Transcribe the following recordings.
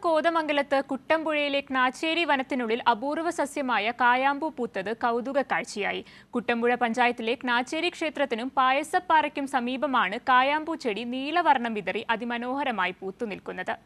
കോതമംഗലത്ത് കുട്ടമ്പുഴയിലെ ക്നാച്ചേരി വനത്തിനുള്ളിൽ അപൂർവ സസ്യമായ കായാമ്പൂ പൂത്തത് കൗതുക കാഴ്ചയായി. കുട്ടമ്പുഴ പഞ്ചായത്തിലെ ക്നാച്ചേരി ക്ഷേത്രത്തിനും പായസപ്പാറയ്ക്കും സമീപമാണ് കായാമ്പൂ ചെടി നീലവർണ്ണം വിതറി അതിമനോഹരമായി പൂത്തുനിൽക്കുന്നത്.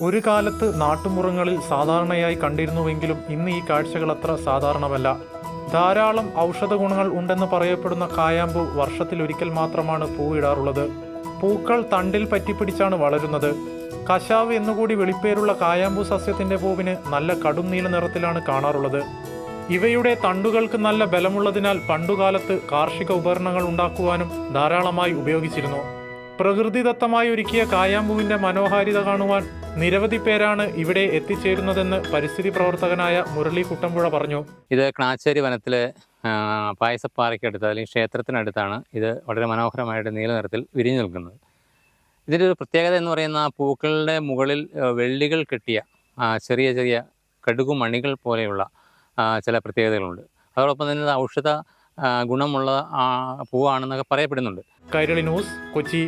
ഒരു കാലത്ത് നാട്ടുമുറങ്ങളിൽ സാധാരണയായി കണ്ടിരുന്നുവെങ്കിലും ഇന്ന് ഈ കാഴ്ചകൾ അത്ര സാധാരണമല്ല. ധാരാളം ഔഷധ ഗുണങ്ങൾ ഉണ്ടെന്ന് പറയപ്പെടുന്ന കായാമ്പൂ വർഷത്തിലൊരിക്കൽ മാത്രമാണ് പൂവിടാറുള്ളത്. പൂക്കൾ തണ്ടിൽ പറ്റിപ്പിടിച്ചാണ് വളരുന്നത്. കശാവ് എന്നുകൂടി വെളിപ്പേരുള്ള കായാമ്പൂ സസ്യത്തിന്റെ പൂവിന് നല്ല കടും നീല നിറത്തിലാണ് കാണാറുള്ളത്. ഇവയുടെ തണ്ടുകൾക്ക് നല്ല ബലമുള്ളതിനാൽ പണ്ടുകാലത്ത് കാർഷിക ഉപകരണങ്ങൾ ഉണ്ടാക്കുവാനും ധാരാളമായി ഉപയോഗിച്ചിരുന്നു. പ്രകൃതിദത്തമായി ഒരുക്കിയ കായാമ്പൂവിന്റെ മനോഹാരിത കാണുവാൻ നിരവധി പേരാണ് ഇവിടെ എത്തിച്ചേരുന്നതെന്ന് പരിസ്ഥിതി പ്രവർത്തകനായ മുരളി കുട്ടമ്പുഴ പറഞ്ഞു. ഇത് ക്നാച്ചേരി വനത്തിലെ പായസപ്പാറയ്ക്കടുത്ത് അല്ലെങ്കിൽ ക്ഷേത്രത്തിനടുത്താണ് ഇത് വളരെ മനോഹരമായിട്ട് നീല നിറത്തിൽ വിരിഞ്ഞു നിൽക്കുന്നത്. ഇതിൻ്റെ ഒരു പ്രത്യേകത എന്ന് പറയുന്ന പൂക്കളുടെ മുകളിൽ വെള്ളികൾ കെട്ടിയ ചെറിയ ചെറിയ കടുകുമണികൾ പോലെയുള്ള ചില പ്രത്യേകതകളുണ്ട്. അതോടൊപ്പം തന്നെ ഔഷധ ഗുണമുള്ള പൂവാണെന്നൊക്കെ പറയപ്പെടുന്നുണ്ട്. കൈരളി ന്യൂസ്, കൊച്ചി.